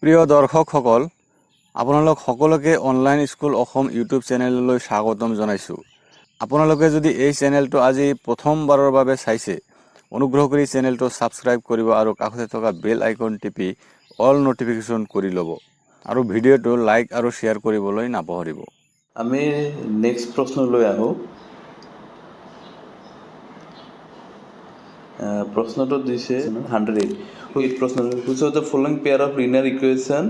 প্ৰিয় দৰ্শকসকল, আপোনালোক সকলোকে অনলাইন স্কুল অসম ইউটিউব চেনেললৈ স্বাগতম জনাইছোঁ। আপোনালোকে যদি এই চেনেলটো আজি প্ৰথমবাৰৰ বাবে চাইছে, অনুগ্ৰহ কৰি চেনেলটো ছাবস্ক্ৰাইব কৰিব আৰু কাষতে থকা বেল আইকন টিপি অল নটিফিকেশ্যন কৰি ল'ব আৰু ভিডিঅ'টো লাইক আৰু শ্বেয়াৰ কৰিবলৈ নাপাহৰিব। আমি নেক্সট প্ৰশ্নলৈ আহোঁ। প্ৰশ্নটো দিছে 108 প্ৰশ্ন, which of the following pair of linear equation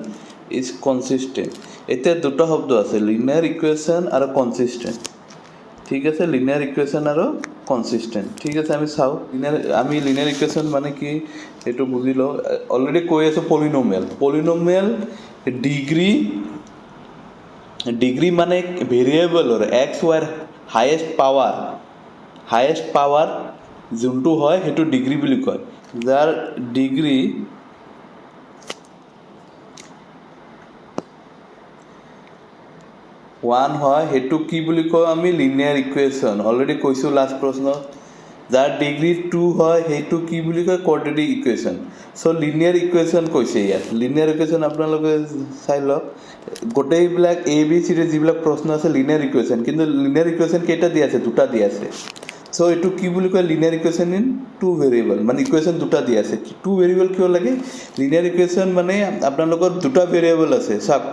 is consistent. এতিয়া দুটা শব্দ আছে, লিনিয়াৰ ইকুৱেশ্যন আৰু কনচিষ্টেণ্ট। ঠিক আছে, লিনিয়াৰ ইকুৱেশ্যন আৰু কনচিষ্টেণ্ট। ঠিক আছে, আমি চাওঁ আমি লিনিয়াৰ ইকুৱেশ্যন মানে কি সেইটো বুজি লওঁ। অলৰেডি কৈ আছোঁ পলিনমিয়েল ডিগ্ৰী মানে ভেৰিয়েবলৰ এক্স ৱাইৰ হায়েষ্ট পাৱাৰ যোনটো হয় সেইটো ডিগ্ৰী বুলি কয়। যাৰ ডিগ্ৰী ওৱান হয় সেইটো কি বুলি কওঁ আমি লিনিয়াৰ ইকুৱেশ্যন। অলৰেডি কৈছোঁ লাষ্ট প্ৰশ্নত। যাৰ ডিগ্ৰী 2 হয় সেইটো কি বুলি কয় কোৱাড্ৰেটিক ইকুৱেশ্যন। চ' লিনিয়াৰ ইকুৱেশ্যন কৈছে ইয়াত। লিনিয়াৰ ইকুৱেশ্যন আপোনালোকে চাই লওক, গোটেইবিলাক ABC যিবিলাক প্ৰশ্ন আছে লিনিয়াৰ ইকুৱেশ্যন, কিন্তু লিনিয়াৰ ইকুৱেশ্যন কেইটা দিয়া আছে? দুটা দিয়া আছে। চ' এইটো কি বুলি কয় লিনিয়াৰ ইকুৱেশ্যন ইন 2 ভেৰিয়েবল, মানে ইকুৱেশ্যন দুটা দিয়া আছে। 2 ভেৰিয়েবল কিয় লাগে? লিনিয়াৰ ইকুৱেশ্যন মানে আপোনালোকৰ দুটা ভেৰিয়েবল আছে। চাওক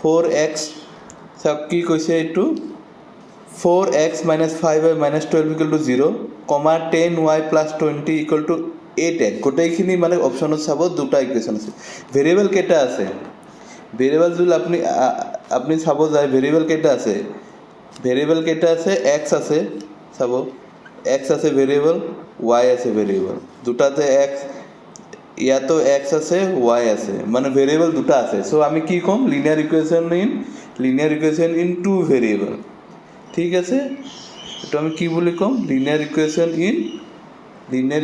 4x, চাওক কি কৈছে এইটো 4x - 5y - 12 = 0, 10y + 20 = 8x। গোটেইখিনি মানে অপশ্যনত চাব দুটা ইকুৱেশ্যন আছে। ভেৰিয়েবল কেইটা আছে? ভেৰিয়েবল যদি আপুনি চাব যায় ভেৰিয়েবল কেইটা আছে? ভেৰিয়েবল কেইটা আছে? x আছে, চাব x আছে ভেৰিয়েবল, y আছে ভেৰিয়েবল। দুটাতে x, ইয়াতো x আছে, y আছে, মানে ভেৰিয়েবল দুটা আছে। চ' আমি কি ক'ম? Linear equation in 2 variable. ঠিক আছে, এইটো আমি কি বুলি ক'ম? Linear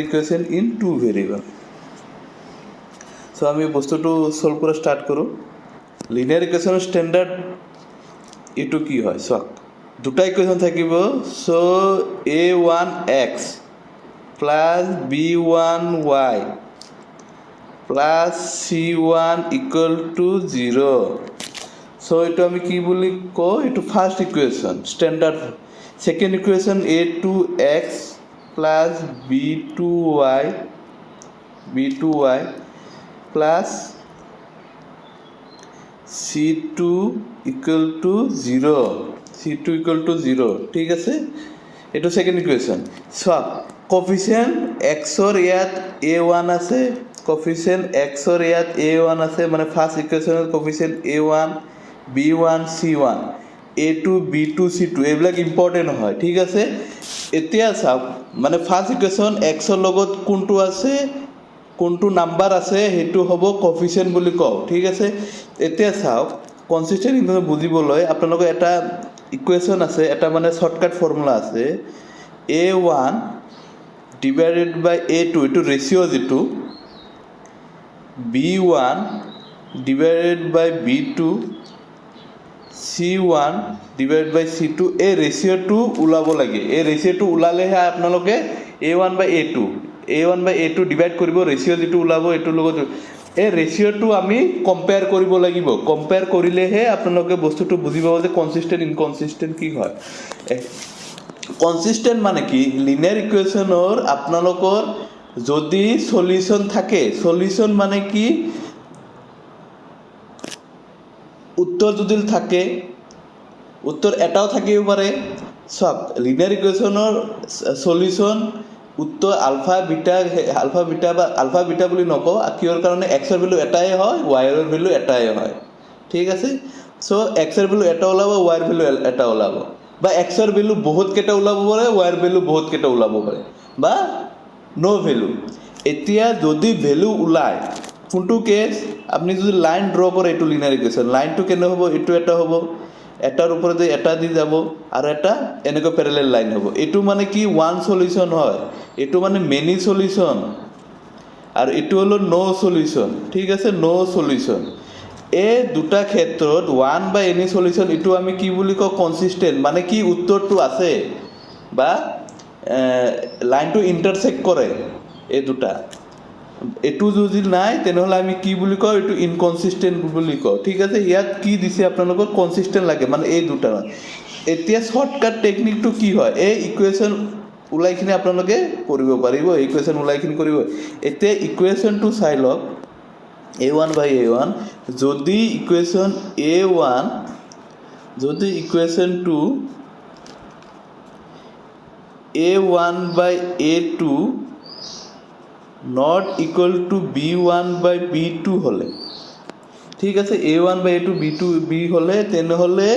equation in 2 variable. So' আমি বস্তুটো ছল্ভ কৰা ষ্টাৰ্ট কৰোঁ। লিনিয়াৰ ইকুৱেশ্যনৰ ষ্টেণ্ডাৰ্ড এইটো কি হয় চাওক, দুটা ইকুৱেশ্যন থাকিব। চ' a1x + b1y + c1 = 0। চ' এইটো আমি কি বুলি কওঁ? এইটো first equation standard. Second equation a2x + b2y + c2 = 0। ঠিক আছে, এইটো ছেকেণ্ড ইকুৱেশ্যন। চাওক কফিচিয়েণ্ট এক্সৰ ইয়াত a1 আছে, মানে first ইকুৱেশ্যনত coefficient a1 b1 c1, a2 b2 c2 এইবিলাক ইম্পৰ্টেণ্ট হয়। ঠিক আছে, এতিয়া চাওক মানে ফাৰ্ষ্ট ইকুৱেশ্যন এক্সৰ লগত কোনটো আছে, কোনটো নাম্বাৰ আছে সেইটো হ'ব কফিচিয়েণ্ট বুলি কওঁ। ঠিক আছে, এতিয়া চাওক কনচিষ্টেণ্ট ইকুৱেশ্যন বুজিবলৈ আপোনালোকৰ এটা ইকুৱেশ্যন আছে, এটা মানে শ্বৰ্টকাট ফৰ্মুলা আছে। a1 / a2 এইটো ৰেচিঅ' যিটো, b1 / b2, c1 / c2, এই ৰেচিঅ'টো ওলাব লাগে। এই ৰেচিঅ'টো ওলালেহে আপোনালোকে a1/a2 ডিভাইড কৰিব, ৰেচিঅ' যিটো ওলাব এইটোৰ লগত। এই ৰেচিঅ'টো আমি কম্পেয়াৰ কৰিব লাগিব। কম্পেয়াৰ কৰিলেহে আপোনালোকে বস্তুটো বুজি পাব যে কনচিষ্টেণ্ট ইনকনচিষ্টেণ্ট কি হয়। কনচিষ্টেণ্ট মানে কি? লিনিয়াৰ ইকুৱেশ্যনৰ আপোনালোকৰ যদি সলিউশ্যন থাকে, সলিউশ্যন মানে কি? উত্তৰ যদি থাকে, উত্তৰ এটাও থাকিব পাৰে। চাওক লিনিয়াৰ ইকুৱেশ্যনৰ সলিউশ্যন উত্তৰ আলফা বিটা বুলি নকওঁ, কিহৰ কাৰণে? এক্সৰ ভেলু এটাই হয়, ৱাইৰ ভেলু এটাই হয়। ঠিক আছে, চ' এক্সৰ ভেলু এটা ওলাব, ৱাইৰ ভেলু এটা ওলাব, বা এক্সৰ ভেলু বহুতকেইটা ওলাব পাৰে, ৱাইৰ ভেলু বহুতকেইটা ওলাব পাৰে, বা ন' ভেলু। এতিয়া যদি ভেলু ওলায়, কোনটো কেছ? আপুনি যদি লাইন ড্ৰ কৰে, এইটো লিনিয়াৰ ইকুৱেশ্যন। লাইনটো কেনে হ'ব? এইটো এটা হ'ব, এটাৰ ওপৰতে এটা দি যাব, আৰু এটা এনেকৈ পেৰেলেল লাইন হ'ব। এইটো মানে কি? ওৱান সলিউশ্যন হয়, এইটো মানে মেনি সলিউশ্যন, আৰু এইটো হ'ল ন' সলিউশ্যন। ঠিক আছে, ন' সলিউশ্যন। এই দুটা ক্ষেত্ৰত ওৱান বা এনি সলিউশ্যন এইটো আমি কি বুলি কওঁ? কনচিষ্টেণ্ট। মানে কি? উত্তৰটো আছে বা লাইনটো ইণ্টাৰচেক্ট কৰে এই দুটা। এইটো যদি নাই তেনেহ'লে আমি কি বুলি কওঁ এইটো ইনকনচিষ্টেণ্ট বুলি কওঁ ঠিক আছে ইয়াত কি দিছে আপোনালোকৰ কনচিষ্টেণ্ট লাগে মানে এই দুটা এতিয়া শ্বৰ্টকাট টেকনিকটো কি হয় এই ইকুৱেশ্যন ওলাইখিনি আপোনালোকে কৰিব পাৰিব ইকুৱেশ্যন ওলাইখিনি কৰিব এতিয়া ইকুৱেশ্যনটো চাই লওক a1/a1 যদি ইকুৱেশ্যন a1 যদি ইকুৱেশ্যনটো a1/a2 not equal to b1/b2 হ'লে ঠিক আছে a1/a2 b হ'লে তেনেহ'লে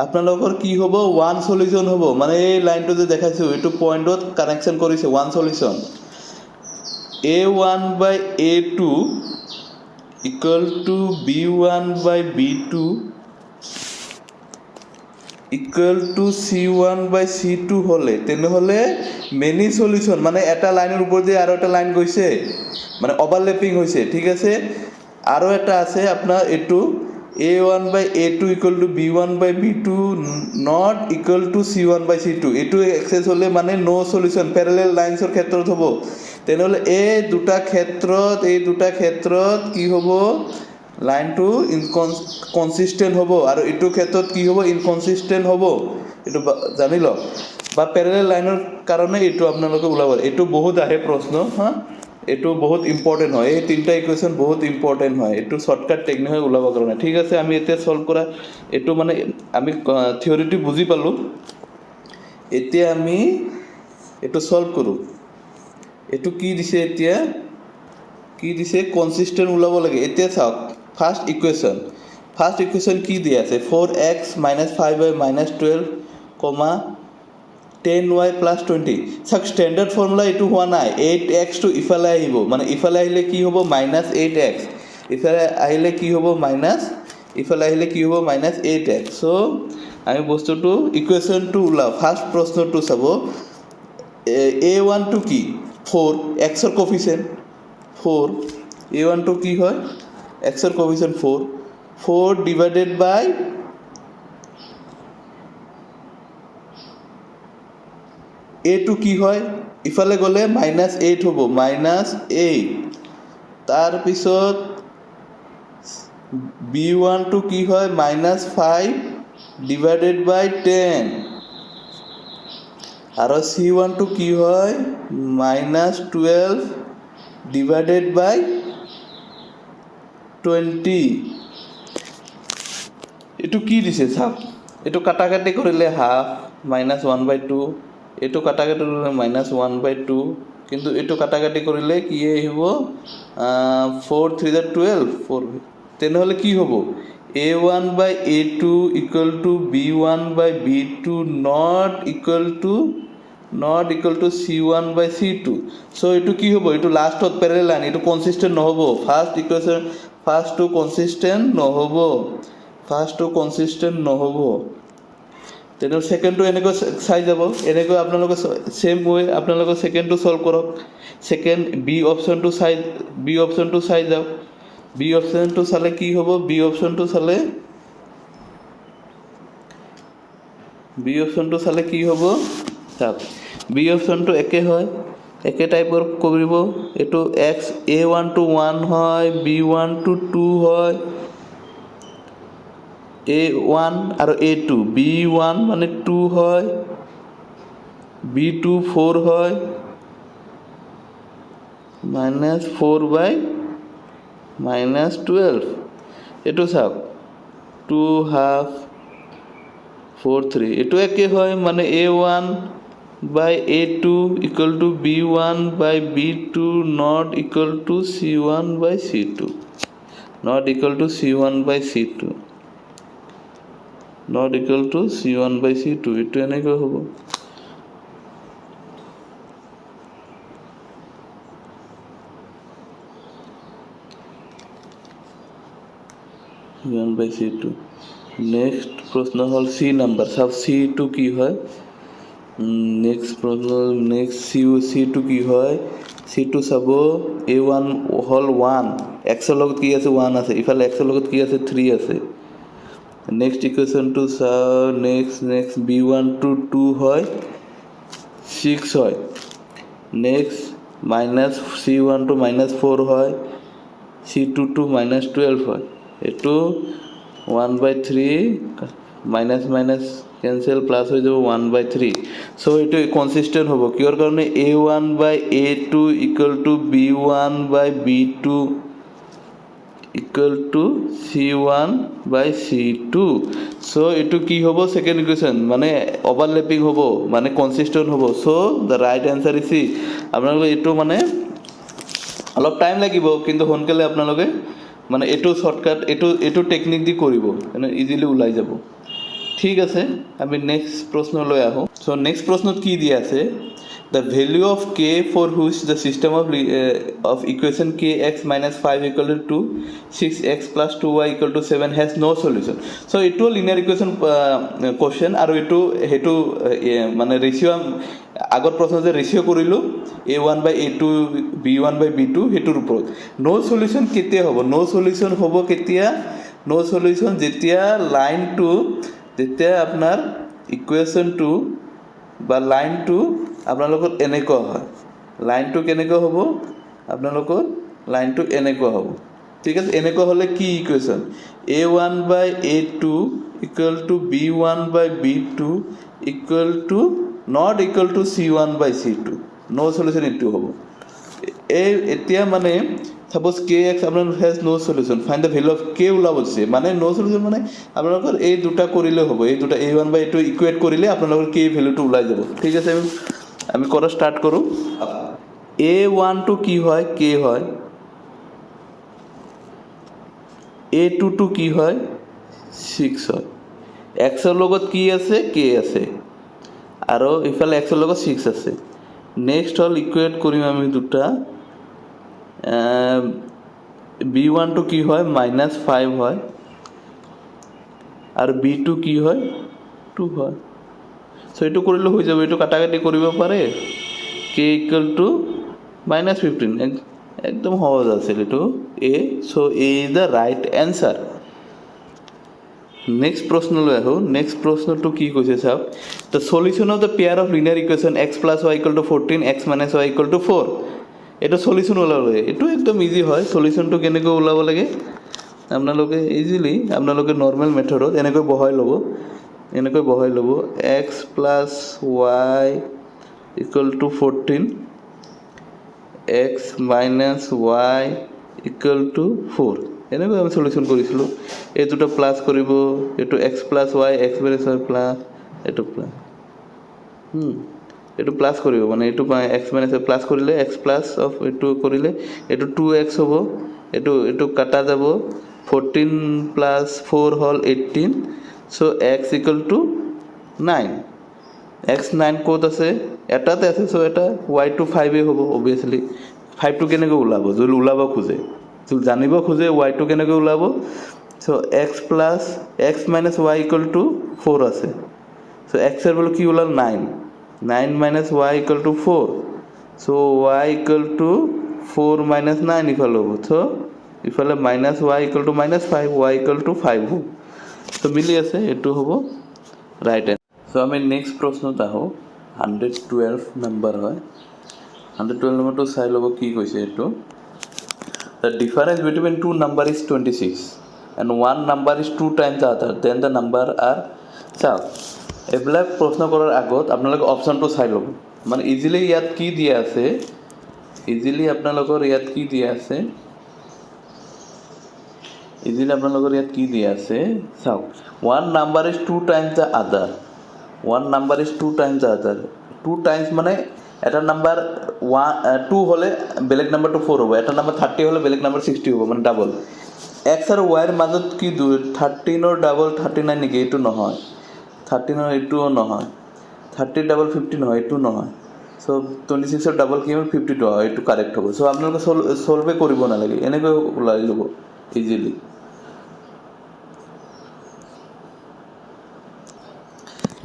আপোনালোকৰ কি হ'ব ওৱান সলিউশ্যন হ'ব মানে এই লাইনটো যে দেখাইছোঁ এইটো পইণ্টত কানেকশ্যন কৰিছে one solution a1/a2 equal to b1/b2 equal to c1/c2 হ'লে তেনেহ'লে মেনি সলিউশ্যন মানে এটা লাইনৰ ওপৰত যে আৰু এটা লাইন গৈছে মানে অভাৰলেপিং হৈছে ঠিক আছে আৰু এটা আছে আপোনাৰ এইটো a1/a2 equal to b1/b2 not equal to c1/c2 এইটো এক্সেছ হ'লে মানে ন' সলিউশ্যন পেৰেলেল লাইনছৰ ক্ষেত্ৰত হ'ব তেনেহ'লে এই দুটা ক্ষেত্ৰত কি হ'ব লাইনটো কনচিষ্টেণ্ট হ'ব আৰু এইটো ক্ষেত্ৰত কি হ'ব ইনকনচিষ্টেণ্ট হ'ব এইটো জানি লওক বা পেৰেলেল লাইনৰ কাৰণে এইটো আপোনালোকে ওলাব এইটো বহুত আহে প্ৰশ্ন হা এইটো বহুত ইম্পৰ্টেণ্ট হয় এই তিনিটা ইকুৱেশ্যন বহুত ইম্পৰ্টেণ্ট হয় এইটো শ্বৰ্টকাট টেকনিক হয় ওলাব কাৰণে ঠিক আছে আমি এতিয়া ছল্ভ কৰা এইটো মানে আমি থিয়ৰিটো বুজি পালোঁ এতিয়া আমি এইটো ছল্ভ কৰোঁ এইটো কি দিছে এতিয়া কি দিছে কনচিষ্টেণ্ট ওলাব লাগে এতিয়া চাওক ফাৰ্ষ্ট ইকুৱেশ্যন কি দিয়া আছে 4x - 5y - 12, 10y + 20 চাওক ষ্টেণ্ডাৰ্ড ফৰ্মুলা এইটো হোৱা নাই 8x টো ইফালে আহিব মানে ইফালে আহিলে কি হ'ব -8x ইফালে আহিলে কি হ'ব ইফালে আহিলে কি হ'ব -8x চ' আমি বস্তুটো ইকুৱেশ্যনটো ওলাওঁ ফাৰ্ষ্ট প্ৰশ্নটো চাব a1 টো কি 4 x ৰ কোফিচিয়েণ্ট 4 a1 টো কি হয় x ৰ কোফিচিয়েণ্ট 4 ডিভাইডেড বাই a2 কি হয় ইফালে গ'লে -8 হ'ব -8 তাৰপিছত b1 টো কি হয় -5 ডিভাইডেড বাই 10 আৰু c1 টো কি হয় -12 ডিভাইডেড বাই 20 এইটো কি দিছে চাওক এইটো কাটাকাটি কৰিলে হাফ -1/2 এইটো কাটাকাটি কৰিলে -1/2 কিন্তু এইটো কাটাকাটি কৰিলে কি আহিব 4 3 12 4 তেনেহ'লে কি হ'ব a1/a2 equal to b1/b2 not equal to c1/c2 চ' এইটো কি হ'ব এইটো লাষ্টত পেৰেলেল লাইন এইটো কনচিষ্টেণ্ট নহ'ব ফাৰ্ষ্টটো কনচিষ্টেণ্ট নহ'ব তেনেহ'লে ছেকেণ্ডটো এনেকৈ চাই যাব এনেকৈ আপোনালোকে ছেম ৱে আপোনালোকে ছেকেণ্ডটো ছল্ভ কৰক ছেকেণ্ড বি অপশ্যনটো চাই যাওক বি অপশ্যনটো চালে কি হ'ব বি অপশ্যনটো চালে কি হ'ব চাওক বি অপশ্যনটো একে টাইপৰ কৰিব এইটো a1 to 1 হয় b1 to 2 হয় a1 আৰু a2 b1 মানে 2 হয় b2 4 হয় -4/-12 এইটো চাওক 2 হাফ 4 3 এইটো একে হয় মানে a1/a2 equal to b1/b2 not equal to c1/c2 not equal to c1/c2 এইটো এনেকৈ হ'ব c1/c2 নেক্সট প্ৰশ্ন হ'ল c নম্বৰ চাওক c2 কি হয় নেক্সট c2 কি হয় c2 চাব a1 হ'ল 1 x ৰ লগত কি আছে 1 আছে ইফালে x ৰ লগত কি আছে 3 আছে নেক্সট ইকুৱেশ্যনটো চাওঁ নেক্সট b1 to 2 হয় 6 হয় নেক্সট মাইনাছ C1 টু -4 হয়, C2 টু -12 হয়, এইটো 1/3 মাইনাছ মাইনাছ কেঞ্চেল প্লাছ হৈ যাব 1/3. চ' এইটো কনচিষ্টেণ্ট হ'ব কিহৰ কাৰণে A1/A2 equal to B1/B2 equal to C1/C2. চ' এইটো কি হ'ব ছেকেণ্ড ইকুৱেশ্যন মানে অভাৰলেপিং হ'ব মানে কনচিষ্টেণ্ট হ'ব. So' the right answer is C. আপোনালোকে এইটো মানে অলপ টাইম লাগিব কিন্তু সোনকালে আপোনালোকে মানে এইটো শ্বৰ্টকাট এইটো টেকনিক দি কৰিব মানে ইজিলি ওলাই যাব. ঠিক আছে, আমি নেক্সট প্ৰশ্নলৈ আহোঁ. চ' নেক্সট প্ৰশ্নত কি দিয়া আছে, the value of k for which the system of equation kx minus 5 equal to 2, 6x plus 2y equal to 7 has no solution. So এইটো linear equation question আৰু এইটো সেইটো মানে ৰেচিঅ' আগৰ প্ৰশ্ন যে ৰেচিঅ' কৰিলোঁ A1/A2 B1/B2 সেইটোৰ ওপৰত. no solution কেতিয়া হ'ব? no solution হ'ব কেতিয়া? no solution যেতিয়া লাইনটো যেতিয়া আপোনাৰ ইকুৱেশ্যনটো বা লাইনটো আপোনালোকৰ এনেকুৱা হয়. লাইনটো কেনেকুৱা হ'ব? আপোনালোকৰ লাইনটো এনেকুৱা হ'ব. ঠিক আছে, এনেকুৱা হ'লে কি equation? A1/A2 equal to B1/B2 equal to not equal to C1/C2. No' solution এইটো হ'ব. এতিয়া মানে সাপোজ kx আপোনালোকৰ has no' solution, find the value of k ওলাব দিছে. মানে ন' চলিউশ্যন মানে আপোনালোকৰ এই দুটা কৰিলে হ'ব. এই দুটা A1/A2 ইকুৱেট কৰিলে আপোনালোকৰ k ভেলুটো ওলাই যাব. ঠিক আছে, আমি কৰা ষ্টাৰ্ট কৰোঁ. A1 টো কি হয়? k হয়. A2 টো কি হয়? 6 হয়. এক্সৰ লগত কি আছে? k আছে আৰু ইফালে এক্সৰ লগত 6 আছে. নেক্সট হ'ল ইকুৱেট কৰিম আমি দুটা. B1 টো কি হয়? -5 হয় আৰু B2 কি হয়? 2 হয়. চ' এইটো কৰিলে হৈ যাব. এইটো কাটাকাটি কৰিব পাৰে. k ইকুৱেল টু -15 একদম সহজ আছিল এইটো A. So' A is the right answer. Next প্ৰশ্নলৈ আহোঁ. নেক্সট প্ৰশ্নটো কি কৈছে চাওক, the solution of the pair of linear equation x + y = 14 x - y = 4. এইটো সলিউশ্যন ওলাব লাগে. এইটো একদম ইজি হয়. সলিউশ্যনটো কেনেকৈ ওলাব লাগে আপোনালোকে ইজিলি আপোনালোকে নৰ্মেল মেথডত এনেকৈ বহাই ল'ব x + y = 14 x - y = 4. এনেকৈ আমি সলিউশ্যন কৰিছিলোঁ. এই দুটা প্লাছ কৰিব, এইটো x + y x - y plus এইটো প্লাছ এইটো প্লাছ কৰিব মানে এইটো x - y প্লাছ কৰিলে x প্লাছ অফ এইটো কৰিলে এইটো 2x হ'ব. এইটো কাটা যাব. 14 + 4 হ'ল 18. চ' x = 9. x 9 ক'ত আছে? এটাতে আছে. চ' এটা y2 5 হ'ব অবভিয়াছলি. 5টো কেনেকৈ ওলাব? যদি ওলাব খোজে, যদি জানিব খোজে y2 কেনেকৈ ওলাব? চ' x - y = 4 আছে. চ' x এর ভ্যালু কি ওলাল? 9. 9 - y = 4. চ' y = 4 - 9 ইফালে হ'ব. চ' ইফালে -y = -5 y = 5 হ'ব. চ' মিলি আছে, এইটো হ'ব ৰাইট এনচাৰ. চ' আমি নেক্সট প্ৰশ্নত আহোঁ. 112 নম্বৰ হয়. 112 নম্বৰটো চাই ল'ব কি কৈছে এইটো. The difference between two number is 26 and one number is 2 times the other, then the number are. চাওক, এইবিলাক প্ৰশ্ন কৰাৰ আগত আপোনালোকে অপশ্যনটো চাই ল'ব. মানে ইজিলি ইয়াত কি দিয়া আছে, আপোনালোকৰ ইয়াত কি দিয়া আছে চাওক. one number is 2 times the other. 2 times মানে এটা নাম্বাৰ 2 হ'লে বেলেগ নাম্বাৰটো 4 হ'ব. এটা নাম্বাৰ 30 হ'লে বেলেগ নাম্বাৰ 60 হ'ব, মানে ডাবল. x আৰু y ৰ মাজত কি 13ৰ ডাবল 39 নেকি? এইটো নহয়. 13ৰ এইটোও নহয়. 30ৰ ডাবল 50 নহয়, এইটো নহয়. চ' 26ৰ ডাবল কি হ'ল? 52 হয়. এইটো কাৰেক্ট হ'ব. চ' আপোনালোকে চলভে কৰিব নালাগে, এনেকৈ ওলাই ল'ব ইজিলি.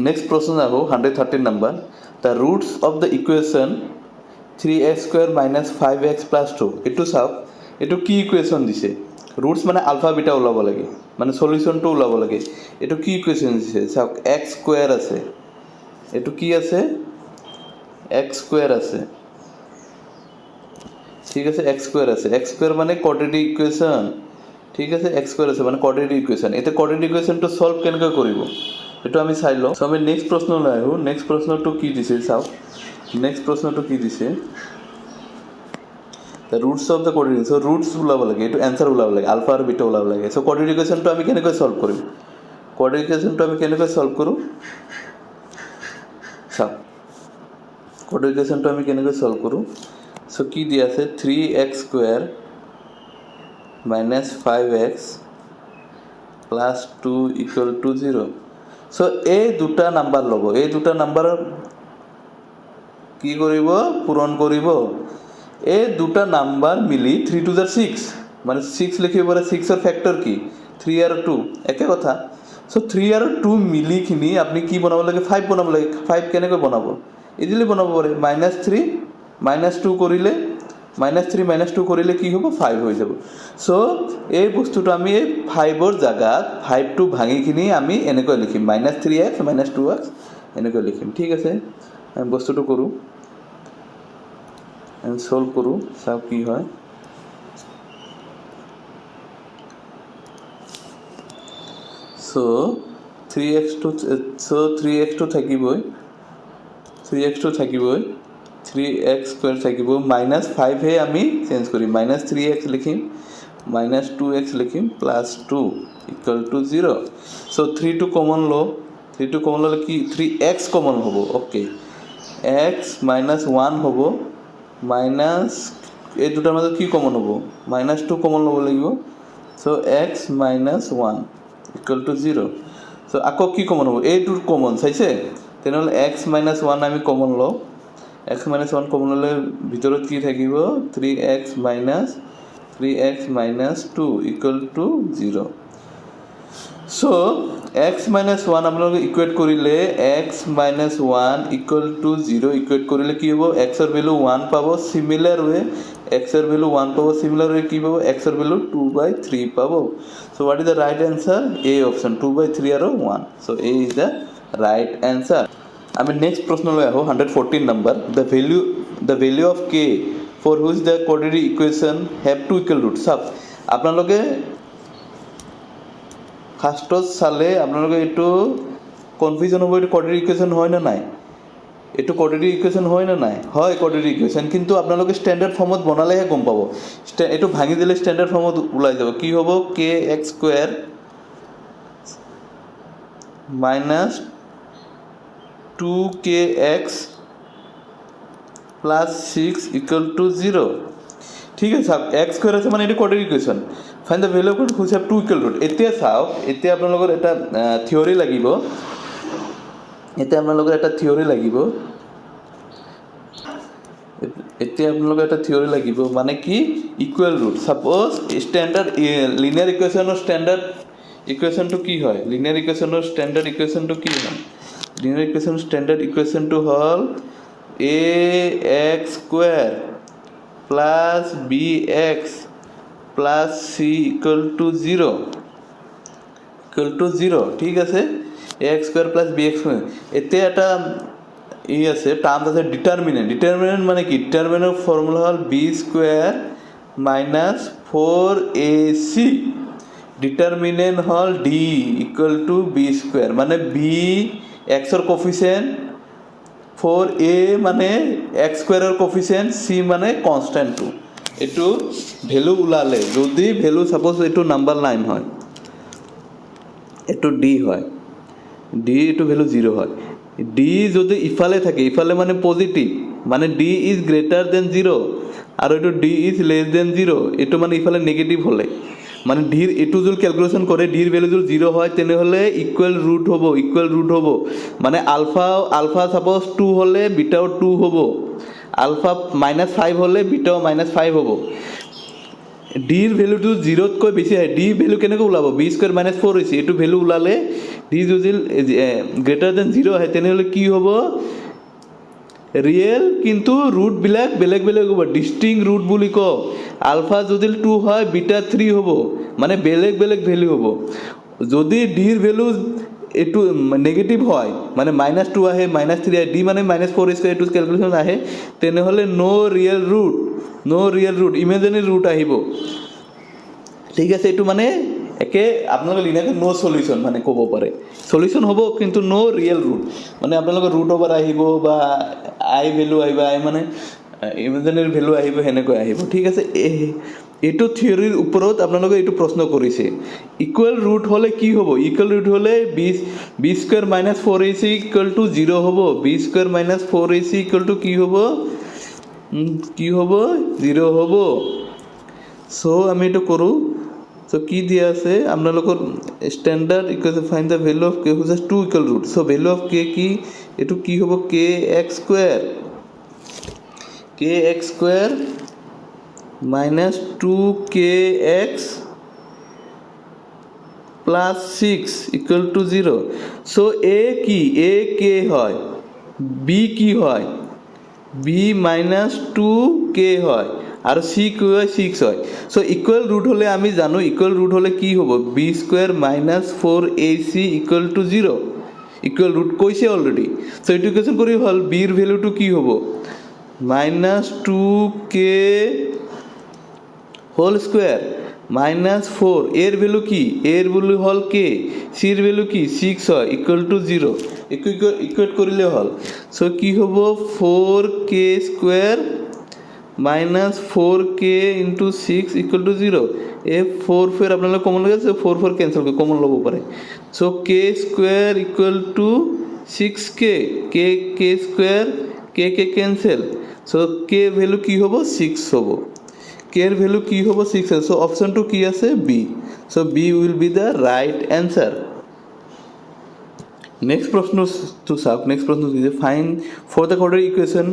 নেক্সট প্ৰশ্ন আহোঁ. 113 number. The roots of the equation 3x² - 5x + 2. এইটো চাওক, এইটো কি ইকুৱেশ্যন দিছে? ৰুটছ মানে আলফা বিটা ওলাব লাগে, মানে সলিউশ্যনটো ওলাব লাগে. এইটো কি ইকুৱেশ্যন দিছে চাওক. x² আছে, এইটো কি আছে? x² আছে. ঠিক আছে এক্স স্কোয়ার আছে এক্স স্কোয়ার মানে কোয়াড্ৰেটিক ইকুৱেশ্যন ঠিক আছে এক্স স্কোয়াৰ আছে মানে কোয়াড্ৰেটিক ইকুৱেশ্যন এতিয়া কোয়াড্ৰেটিক ইকুৱেশ্যনটো সলভ কেনেকৈ কৰিব এইটো আমি চাই লওঁ আমি নেক্সট প্ৰশ্নলৈ আহোঁ নেক্সট প্ৰশ্নটো কি দিছে চাওক নেক্সট প্ৰশ্নটো কি দিছে the roots of the quadratic so roots ওলাব লাগে এইটো এনসার ওলাব লাগে আলফা আৰু বিটা ওলাব লাগে so quadratic equationটো আমি কেনেকৈ সলভ কৰিম quadratic equationটো আমি কেনেকৈ সলভ কৰোঁ চাওক quadratic equationটো আমি কেনেকৈ সলভ কৰোঁ so কি দিয়া আছে 3x square minus 5x plus 2 equal to 0 so এই দুটা নাম্বার ল'ব এই দুটা নাম্বার কি কৰিব পূৰণ কৰিব এই দুটা নাম্বাৰ মিলি 3 to the 6 মানে 6 লিখিব পাৰে 6 এর ফ্যাক্টর কি 3 আর 2 একে কথা সো 3 আর 2 মিলি খিনি আপনি কি বনাব লাগে 5 বনাব লাগে 5 কেনেকৈ বনাব ইজিলি বনাব পাৰে -3 -2 কৰিলে -3 -2 কৰিলে কি হ'ব 5 হৈ যাব সো এই বস্তুটো আমি 5 ৰ জায়গাত 5 টো ভাঙি খিনি আমি এনেকৈ লিখিম -3x -2x এনেকৈ লিখিম ঠিক আছে আমি বস্তুটো কৰো and solve करूँ सब की है so 3x to থাকিবই 3x স্কয়ার থাকিব -5 হে আমি চেঞ্জ করি -3x লিখিম -2x লিখিম +2 equal to 0 so 3 to common লো 3 to common ললে কি 3x common হবো ওকে x -1 হবো মাইনাস এই দুটার মধ্যে কি কমন হবো -2 কমন লব লাগিব so x -1 equal to 0 so আকৌ কি কমন হবো এই দুটো কমন চাইছে তেনেহলে x -1 আমি কমন লও x -1 কমন ললে ভিতৰত কি থাকিব 3x -2 equal to 0 so x -1 আপোনালোক ইকুয়েট কৰিলে x -1 ইকুয়াল টু 0 ইকুয়েট কৰিলে কি হ'ব x এর ভ্যালু 1 পাব সিমিলার ওয়ে x এর ভ্যালু 1 পাব সিমিলার ওয়ে কি পাব x এর ভ্যালু 2/3 পাব so what is the right answer a option 2/3 আর 1 so a is the right answer আমি নেক্সট প্রশ্নলৈ আহো 114 number the value of k for which the quadratic equation have two equal roots সব আপোনালোকে ফার্স্টত চালে আপোনালোকে এটো কনফিউজন হ'ব এটো কোয়াড্রেটিক ইকুয়েশন হয় না নাই এটো কোয়াড্রেটিক ইকুয়েশন হয় না নাই হয় কোয়াড্রেটিক ইকুয়েশন কিন্তু আপোনালোকে স্ট্যান্ডার্ড ফর্মত বনালেহে গম পাব এটো ভাঙি দিলে স্ট্যান্ডার্ড ফর্মত ওলাই যাব কি হ'ব kx square minus 2kx plus 6 equal to 0 ঠিক আছে সব x স্কয়ার আছে মানে এটা quadratic equation find the value of which have two equal root এতিয়া চাওক এতিয়া আপোনালোকৰ এটা থিওৰি লাগিব এতিয়া আপোনালোকৰ এটা থিওৰি লাগিব মানে কি equal root suppose standard linear ইকুয়েশনৰ স্ট্যান্ডাৰ্ড ইকুয়েশনটো কি হয় লিনিয়াৰ ইকুয়েশনৰ স্ট্যান্ডাৰ্ড ইকুয়েশনটো কি হয় লিনিয়াৰ ইকুয়েশনৰ স্ট্যান্ডার্ড ইকুয়েশনটো হল ax square plus bx plus c equal to 0 ঠিক আছে ax square plus bx square এতে এটা ই আছে টার্ম আছে ডিটারমিনেন্ট মানে কি determinant formula hall b square minus 4ac determinant hall d equal to b square মানে b x এর কোফিসিয়েন্ট 4a মানে x স্কয়ারের কোফিসিয়েন্ট c মানে কনস্ট্যান্ট 2 এটো ভ্যালু উলালে যদি ভ্যালু সাপোজ এটো নাম্বার 9 হয় এটো d হয় d এটো ভ্যালু 0 হয় d যদি ইফালে থাকে ইফালে মানে পজিটিভ মানে d ইজ গ্রেটার দেন 0 আর এটো d ইজ লেস দেন 0 এটো মানে ইফালে নেগেটিভ হলে মানে d এটো যদি ক্যালকুলেশন করে d এর ভ্যালু যদি 0 হয় তেনে হলে ইকুয়াল রুট হবো মানে আলফা সাপোজ 2 হলে বিটাও 2 হবো আলফা -5 হলে বিটাও -5 হবো d এর ভ্যালুটো 0 কৈ বেশি হয় d ভ্যালু কেনেকৈ ওলাব b স্কয়ার -4 হৈছে এটো ভ্যালু ওলালে d যদি গ্রেটার দেন 0 হয় তেনে হলে কি হ'ব রিয়েল কিন্তু রুট বিলাক বেলেগ হ'ব ডিস্টিংক্ট রুট বুলি ক আলফা যদি 2 হয় বিটা 3 হ'ব মানে বেলেগ ভ্যালু হ'ব যদি d এর ভ্যালু এইটো নেগেটিভ হয় মানে -2 আহে -3 আহে ডি মানে -4 স্কয়াৰ এইটো ক্যালকুলেশন আহে তেনেহলে নো ৰিয়েল ৰুট ইমাজিনাৰী ৰুট আহিব ঠিক আছে এইটো মানে একে আপোনালোকে লিনিয়াৰ নো সলিউশন মানে ক'ব পাৰে সলিউশন হ'ব কিন্তু নো ৰিয়েল ৰুট মানে আপোনালোকে ৰুট ওভাৰ আহিব বা আই ভ্যালু আহিব আই মানে ইমাজিনাৰী ভ্যালু আহিব হেনেকৈ আহিব ঠিক আছে এইটো থিওৰিৰ ওপৰত আপোনালোকে এইটো প্ৰশ্ন কৰিছে ইকুৱেল ৰুট হলে কি হ'ব ইকুৱেল ৰুট হলে b স্কয়াৰ - 4ac = 0 হ'ব b স্কয়াৰ - 4ac = কি হ'ব 0 হ'ব সো আমি এটা কৰো সো কি দিয়া আছে আপোনালোকৰ standard equation find da value of k হুজ has two equal roots so value of k কি এটো কি হ'ব kx square minus 2kx plus 6 equal to 0 so a k হয় b কি হয় b minus 2k হয় আর c কি হয় 6 হয় সো ইকুয়াল রুট হলে আমি জানো ইকুয়াল রুট হলে কি হবে b square minus 4ac equal to 0 equal root কইছে অলরেডি সো এটো ইকুয়েশন করি হল b এর ভ্যালুটো কি হবে minus 2k হোল স্কয়ার -4 এর ভ্যালু কি এর ভ্যালু হল k c এর ভ্যালু কি 6 হয় ইকুয়াল টু 0 ইকুয়েট করিলে হল সো কি হবে 4k square -4k into 6 equal to 0 এ 4 ফের আপনারা কমন লাগে 4 ক্যান্সেল করে কমন লব পারে so k square equal to 6k k square k cancel so k value কি হবে 6 হবে k এর ভ্যালু কি হবে 6 সো অপশন 2 কি আছে b so b will be the right answer next প্রশ্ন to solve next প্রশ্ন দিছে find fourth order equation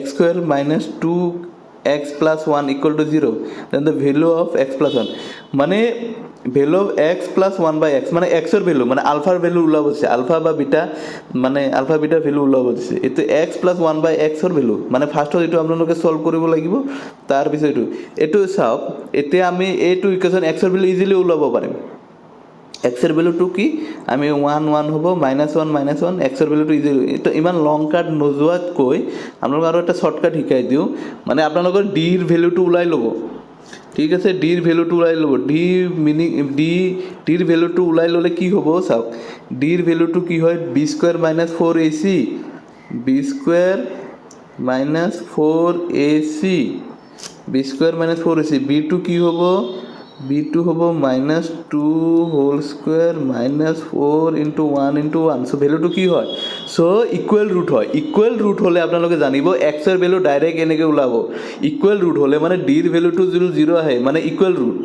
x square minus 2x plus 1 equal to 0 then the value of x plus 1 মানে value of x plus 1 by x মানে x এর value মানে আলফার value উলাব হচ্ছে আলফা বা বিটা মানে আলফা বিটা ভ্যালু উলাব হচ্ছে এতে x plus 1 by x এর ভ্যালু মানে ফার্স্ট এটো আপোনালোকে সলভ কৰিব লাগিব তাৰ পিছত এটো চাওক এতে আমি a2 ইকুয়েশন x এৰ ভ্যালু ইজিলি উলাব পাৰিম x এর ভ্যালুটো কি আমি 1 1 হ'ব -1 x এর ভ্যালুটো ইজিলি এটা ইমান লং কাট নজুৱাত কৈ আপোনালোক আৰু এটা শৰ্টকাট শিকাই দিও মানে আপোনালোকৰ d এর ভ্যালুটো উলাই লব ঠিক আছে d এর ভ্যালুটো উলাই লব d মিনিং d এর ভ্যালুটো উলাই ললে কি হ'ব চাওক d এর ভ্যালুটো কি হয় b square - 4ac b square - 4ac b square - 4ac b2 কি হ'ব b2 হ'ব -2 whole square -4 into 1 into 1 so ভ্যালুটো কি হয় সো ইকুয়াল রুট হয় ইকুয়াল রুট হলে আপোনালোকে জানিব x এর ভ্যালু ডাইরেক্ট এনেকে উলাব ইকুয়াল রুট হলে মানে d এর ভ্যালুটো 0 আহে মানে ইকুয়াল রুট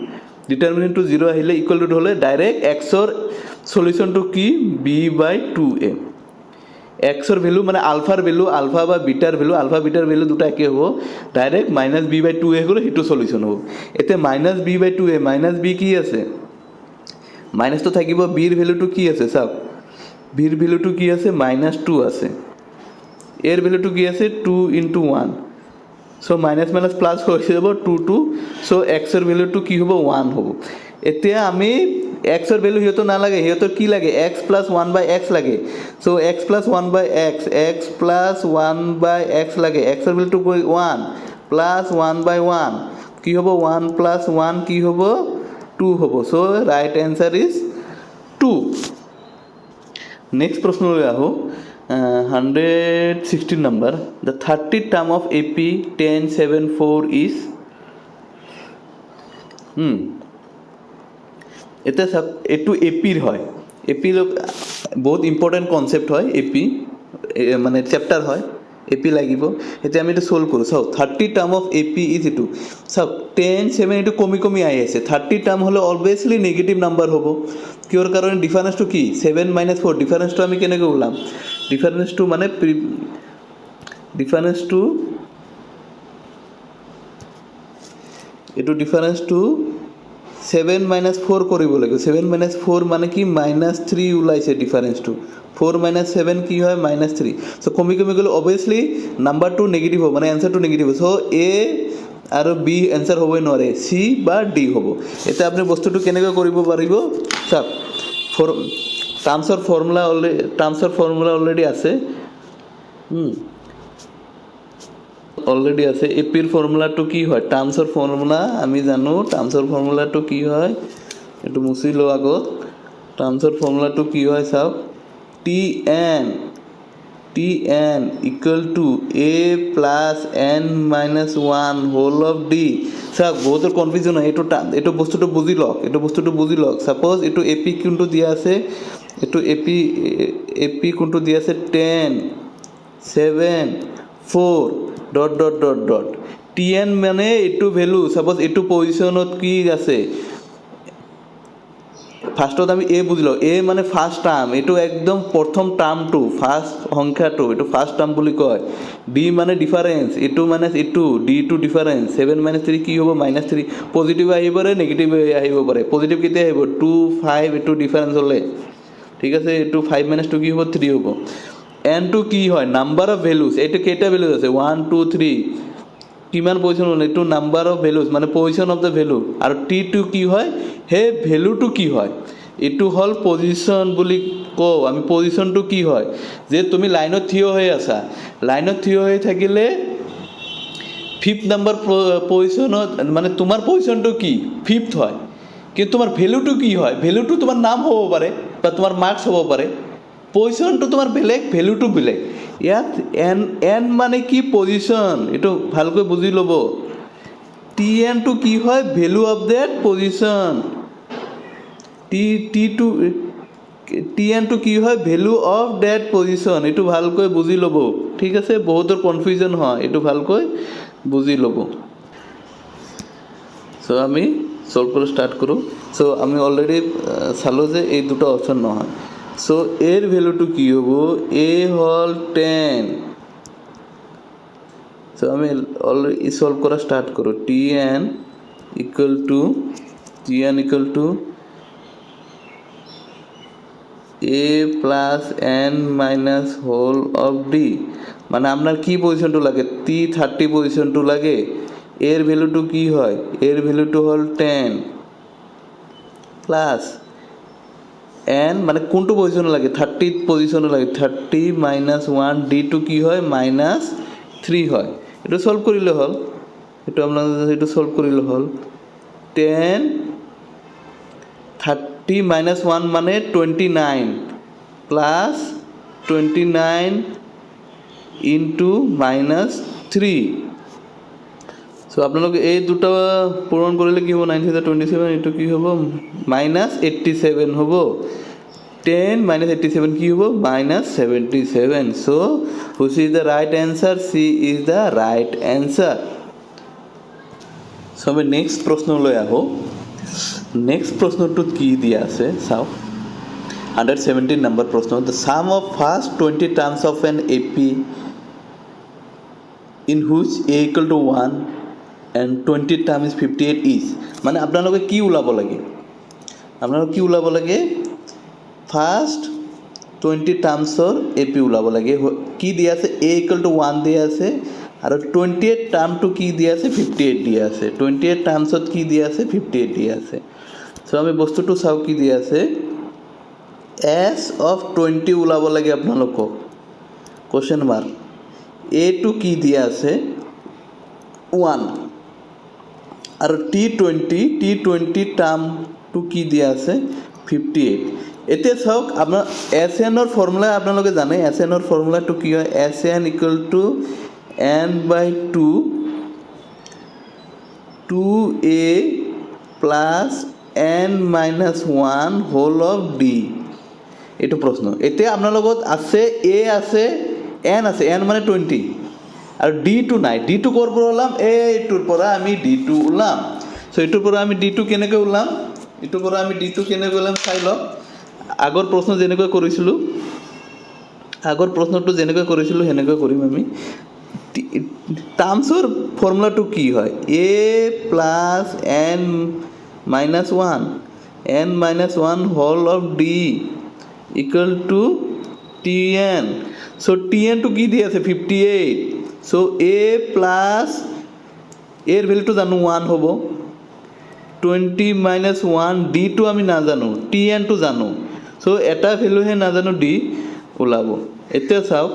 ডিটারমিনেন্ট টু 0 আহিলে ইকুয়াল রুট হলে ডাইরেক্ট x এর সলিউশনটো কি b/2a x এর ভ্যালু মানে আলফার ভ্যালু আলফা বা বিটার ভ্যালু আলফা বিটার ভ্যালু দুটো একই হবে ডাইরেক্ট -b/2a হলো হিটো সলিউশন হবে এতে -b/2a -b কি আছে মাইনাস তো থাকিব b এর ভ্যালুটো কি আছে সব b এর ভ্যালুটো কি আছে -2 আছে এর ভ্যালুটো কি আছে 2 into 1 so minus minus plus হয়ে যাব 2 সো x এর ভ্যালুটো কি হবে 1 হবে এতে আমি x এর ভ্যালু হিয়তো না লাগে হিয়তো কি লাগে x plus 1 by x লাগে so x plus 1 by x x plus 1 by x লাগে x এর ভ্যালুটো 1 plus 1 by 1 কি হবে 1 plus 1 কি হবে 2 হবে so right answer is 2 next প্রশ্ন লই আহো 116 number the 30th term of AP 1074 is এটা একটু এপির হয় এপি বহুত ইম্পর্টেন্ট কনসেপ্ট হয় এপি মানে চ্যাপ্টার হয় এপি লাগিব এতে আমি এটা সলভ কৰো চাও 30 টার্ম অফ এপি ইজ ইটু চাও 10 7 এটো কমি কমি আই আছে 30 টার্ম হলে অলওয়েজলি নেগেটিভ নাম্বার হ'ব কিয়ৰ কাৰণে ডিফারেন্স টু কি 7 - 4 ডিফারেন্স টু আমি কেনেকৈ ওলাম ডিফারেন্স টু মানে ডিফারেন্স টু এটো ডিফারেন্স টু 7 - 4 কৰিব লাগে 7 - 4 মানে কি -3 ওলাইছে ডিফারেন্স টু 4 - 7 কি হয় -3 সো কমি কমি গলে অবভিয়াসলি নাম্বার টু নেগেটিভ হ'ব মানে অ্যানসার টু নেগেটিভ সো এ আৰু বি অ্যানসাৰ হ'বই নোৱাৰে সি বা ডি হ'ব এটা আপুনি বস্তুটো কেনেকৈ কৰিব পাৰিব চাওক টাৰ্মছৰ ফৰ্মুলা অলৰেডি আছে অলৰেডি আছে এপিৰ ফৰ্মুলাটো কি হয় টাৰ্মছৰ ফৰ্মুলা আমি জানো টাৰ্মছৰ ফৰ্মুলাটো কি হয় এইটো মুছি লওঁ আগত টাৰ্মছৰ ফৰ্মুলাটো কি হয় চাওক Tn equal to a plus n minus 1 whole of d চাওক বহুতৰ কনফিউজন হয় এইটো বস্তুটো বুজি লওক সাপোজ এইটো এপি কোনটো দিয়া আছে এইটো এপি কোনটো দিয়া আছে 10 7 4 dot dot dot dot Tn মানে এইটো ভ্যালু সাপোজ এইটো পজিশনত কি আছে ফার্স্টত আমি এ বুঝলো এ মানে ফার্স্ট টার্ম এইটো একদম প্রথম টার্মটো ফার্স্ট সংখ্যাটো এইটো ফার্স্ট টার্ম বুলি কয় ডি মানে ডিফারেন্স এইটো মানে এইটো ডি টু ডিফারেন্স 7 - 3 কি হ'ব -3 পজিটিভ আহিব ৰে নেগেটিভ আহিব পাৰে পজিটিভ কেতে আহিব 2 5 এইটো ডিফারেন্স হলে ঠিক আছে এইটো 5 - 2 কি হ'ব 3 হ'ব n টু কি হয় নাম্বার অফ ভ্যালুজ এইটো কেটা ভ্যালুজ আছে 1 2 3 কিমান পজিশন হল এইটো নাম্বার অফ ভ্যালুজ মানে পজিশন অফ দ্য ভ্যালু আৰু টি টু কি হয় হে ভ্যালুটো কি হয় এইটো হল পজিশন বুলি কও আমি পজিশনটো কি হয় যে তুমি লাইনত থিয় হৈ আছা লাইনত থিয় হৈ থাকিলে ফিফথ নাম্বার পজিশনত মানে তোমাৰ পজিশনটো কি ফিফথ হয় কিন্তু তোমাৰ ভ্যালুটো কি হয় ভ্যালুটো তোমাৰ নাম হ'ব পাৰে বা তোমাৰ মাৰ্কস হ'ব পাৰে পজিশনটো তোমাৰ বেলেগ ভ্যালুটো বেলেগ ইয়াত n মানে কি পজিশন এটো ভালকৈ বুজি লব tn টু কি হয় value of that position tn টু কি হয় ভ্যালু অফ দ্যাট পজিশন এটো ভালকৈ বুজি লব ঠিক আছে বহুতৰ কনফিউজন হয় এটো ভালকৈ বুজি লব সো আমি সলভ কৰা স্টাৰ্ট কৰো সো আমি অলরেডি চালো যে এই দুটো অপশন নহয় সো এর ভ্যালুটো কি হব এ হল 10 সো আমি অলরেডি সলভ করা স্টার্ট করো tn equal to a plus n minus whole of d মানে আপনার কি পজিশনটো লাগে t30 পজিশনটো লাগে এর ভ্যালুটো কি হয় এর ভ্যালুটো হল 10 প্লাস n মানে কোনটো পজিশন লাগে 30 পজিশন লাগে 30 minus 1 d2 কি হয় -3 হয় এটা সলভ কৰিলে হল এটা আমৰা এটা সলভ কৰিলে হল 10 30 minus 1 মানে 29 plus 29 into -3 সো আপোনালোকে এই দুটা পূরণ কৰিলে কি হ'ব 927 ইনটু কি হ'ব -87 হ'ব 10 -87 কি হ'ব -77 so which is the right answer c is the right answer so আমি নেক্সট প্ৰশ্নলৈ আহো নেক্সট প্ৰশ্নটো কি দিয়া আছে চাও 117 নম্বৰ প্ৰশ্ন the sum of first 20 terms of an ap in which a equal to 1 and 20 term is 58 is মানে আপোনালোকে কি উলাব লাগে ফার্স্ট 20 টাৰ্মসৰ এপি উলাব লাগে কি দিয়া আছে a equal to 1 দিয়া আছে আৰু 28 টার্মটো কি দিয়া আছে 58 দিয়া আছে 28 টার্মসত কি দিয়া আছে 58 দিয়া আছে সো আমি বস্তুটো চাও কি দিয়া আছে s of 20 উলাব লাগে আপোনালোকক কোশ্চেন মার্ক a টু কি দিয়া আছে 1 আৰু t20 টাৰ্ম টু কি দিয়া আছে 58 এতিয়া চাওক আপোনাৰ sn ৰ ফৰ্মুলা আপোনালোকে জানে sn ৰ ফৰ্মুলাটো কি হয় sn equal to n/2 2a plus n minus 1 whole of d এইটো প্ৰশ্ন এতিয়া আপোনাৰ লগত আছে a আছে n আছে n মানে 20 আৰু d2 নাই d2 কৰ পৰা ওলাম এইটোৰ পৰা আমি d2 ওলাম সো এইটোৰ পৰা আমি d2 কেনেকৈ ওলাম এইটোৰ পৰা আমি d2 কেনেকৈ ওলাম চাই লওক আগৰ প্ৰশ্ন যেনেকৈ কৰিছিলো আগৰ প্ৰশ্নটো যেনেকৈ কৰিছিলো হেনেকৈ কৰিম আমি টাৰ্মসৰ ফর্মুলাটো কি হয় a plus n minus 1 n minus 1 whole of d equal to tn so tn to কি দিয়ে আছে 58 so a plus এর ভ্যালুটো জানো 1 হ'ব 20 minus 1 d2 আমি না জানো tn to জানো চ' এটা ভেলুহে নাজানো ডি ওলাব এতিয়া চাওক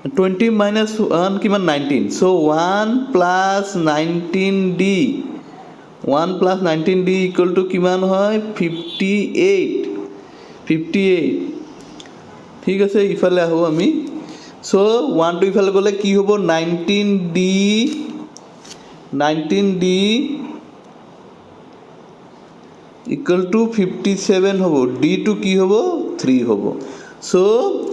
20 minus 1 কিমান 19 চ' 1 plus 19d 1 plus 19d equal to কিমান হয় 58 ঠিক আছে ইফালে আহোঁ আমি চ' 1 টো ইফালে গ'লে কি হ'ব 19d equal to 57 হ'ব d টো কি হ'ব 3 হ'ব চ'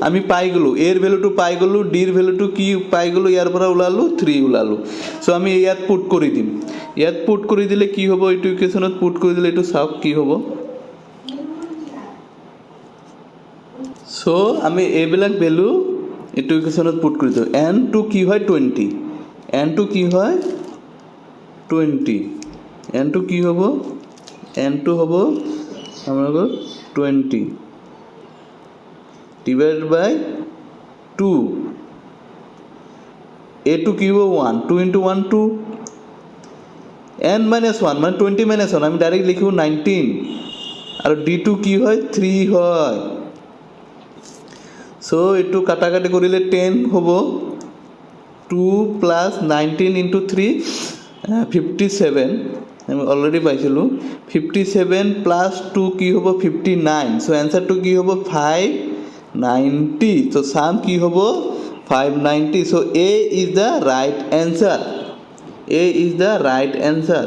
আমি পাই গ'লোঁ এৰ ভেলুটো পাই গ'লোঁ ডিৰ ভেলুটো কি পাই গ'লোঁ ইয়াৰ পৰা ওলালোঁ 3 ওলালোঁ চ' আমি ইয়াত পুট কৰি দিম ইয়াত পুট কৰি দিলে কি হ'ব এইটো ইকুৱেশ্যনত পুট কৰি দিলে এইটো চাওক কি হ'ব চ' আমি এইবিলাক ভেলু এইটো ইকুৱেশ্যনত পুট কৰি দিওঁ এন টো কি হয় 20 এন টো কি হয় 20 এন টো কি হ'ব এন টো হ'ব আমাৰ 20 divided by 2 a to কি হ'ব 1 2 into 1 2 n minus 1 মানে 20 minus 1 আমি ডাইৰেক্ট লিখিব 19 আৰু d টো কি হয় 3 হয় চ' এইটো কাটাকাটি কৰিলে 10 হ'ব 2 plus 19 into 3 57 আমি অলৰেডি পাইছিলোঁ 57 plus 2 কি হ'ব 59 চ' এনচাৰটো কি হ'ব 590 চ' চাম কি হ'ব 590 চ' A is the right answer A is the right answer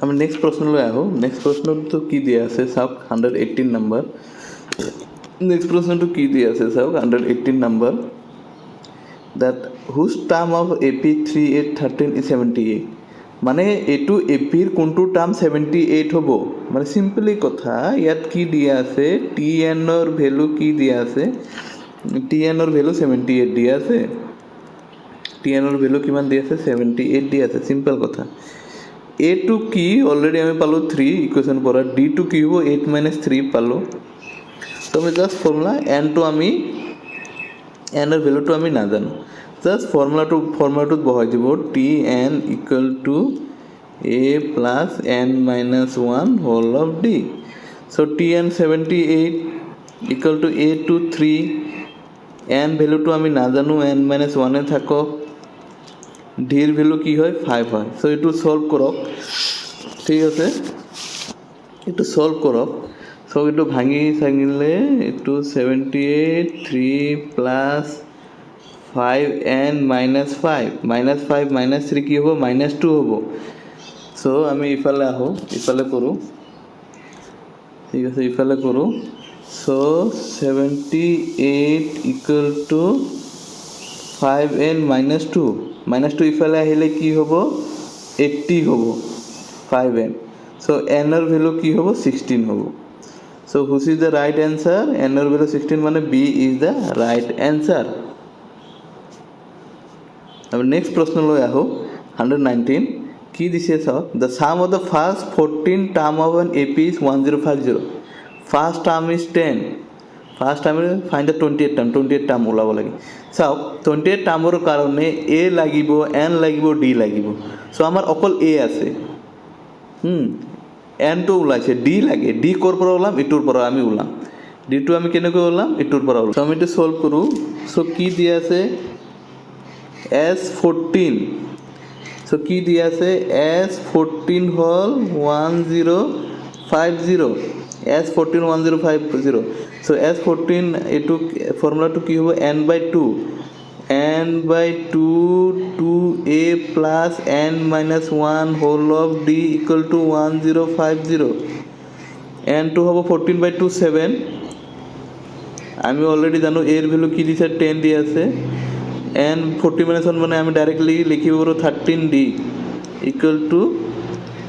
আমি নেক্সট প্ৰশ্নলৈ আহোঁ নেক্সট প্ৰশ্নটো কি দিয়া আছে চাওক 118 নম্বৰ নেক্সট প্ৰশ্নটো কি দিয়া আছে চাওক 118 number that whose term of AP 3813 is 78 মানে এইটো এপিৰ কোনটো টাৰ্ম 78 হ'ব মানে সিম্পলি কথা ইয়াত কি দিয়া আছে tn ৰ ভ্যালু কি দিয়া আছে tn ৰ ভ্যালু 78 দিয়া আছে tn ৰ ভ্যালু কিমান দিয়া আছে 78 দিয়া আছে সিম্পল কথা a টো কি অলৰেডি আমি পালো 3 ইকুৱেশ্যন পৰা d টো কি হ'ব 8 - 3 পালো তো আমি জাস্ট ফৰ্মুলা n টো আমি n ৰ ভ্যালুটো আমি নাজানো জাস্ট ফৰ্মুলাটোত বহাই দিব tn equal to a plus n minus 1 whole of d so tn 78 equal to a to 3 n ভ্যালুটো আমি নাজানো n minus 1 এ থাকক d এর ভ্যালু কি হয় 5 হয় সো এটু সলভ কৰক ঠিক আছে এটু সলভ কৰক সো এটু ভাঙি সাঙিলে এটু 78 3 plus 5n minus 5 minus 5 minus 3 কি হ'ব minus 2 হ'ব সো আমি ইফালে আহো ইফালে কৰো ঠিক আছে ইফালে কৰো so 78 equal to 5n minus 2 ইফালে আহিলে কি হ'ব 80 হ'ব 5n সো n এর ভ্যালু কি হ'ব 16 হ'ব so which is the right answer n এর ভ্যালু 16 মানে b is the right answer अब नेक्स्ट प्रश्न লৈ আহো 119 কি দিছে চাও the sum of the first 14 term of an AP is 1050 first term is 10 first term find the 28 term ওলাব লাগে চাও 28 টাৰ্মৰ কাৰণে a লাগিব n লাগিব d লাগিব সো আমাৰ অকল a আছে n টো ওলাইছে d লাগে d কৰ পৰা ওলাম ইটোৰ পৰা আমি ওলাম d টো আমি কেনেকৈ ওলাম ইটোৰ পৰা ওলাম সো আমি এটো সলভ কৰো সো কি দিয়া আছে S14 so কি দিয়া আছে S14 হল 1050 S14 1050 so S14 এটু ফর্মুলাটো কি হ'ব n/2 2a plus n minus 1 whole of d equal to 1050 n2 হ'ব 14/2 7 আমি অলরেডি জানো এর ভ্যালু কি দিছে 10 দিয়া আছে n 40 minus 1 মানে আমি ডাইরেক্টলি লিখিব পাৰো 13d equal to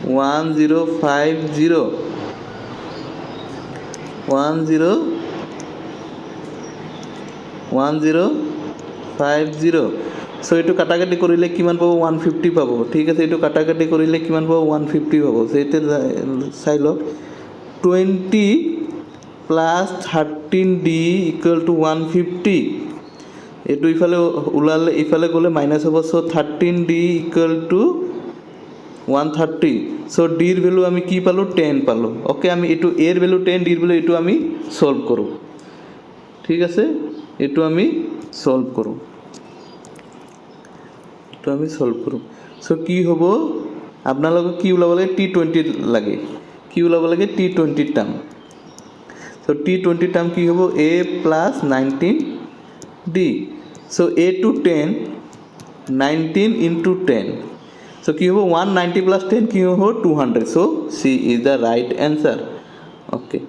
1050 সো এটো কাটাকাটি কৰিলে কিমান পাবো 150 পাবো ঠিক আছে এটো কাটাকাটি কৰিলে কিমান পাবো 150 পাবো সেইতে চাই লওক 20 plus 13d equal to 150 এটু ইফালে উলালে ইফালে গলে মাইনাস হ'ব so 13d equal to 130 so ডিৰ ভ্যালু আমি কি পালো 10 পালো ওকে আমি এটো এৰ ভ্যালু 10 ডিৰ ভ্যালু এটো আমি সলভ কৰো ঠিক আছে এটো আমি সলভ কৰো সো কি হ'ব আপোনালোকক কি ওলাব লাগে t20 লাগে কি ওলাব লাগে t20 term so t20 term কি হ'ব a + 19d so a to 10 19 into 10 so কি হ'ব 190 plus 10 কি হ'ব 200 so C is the right answer okay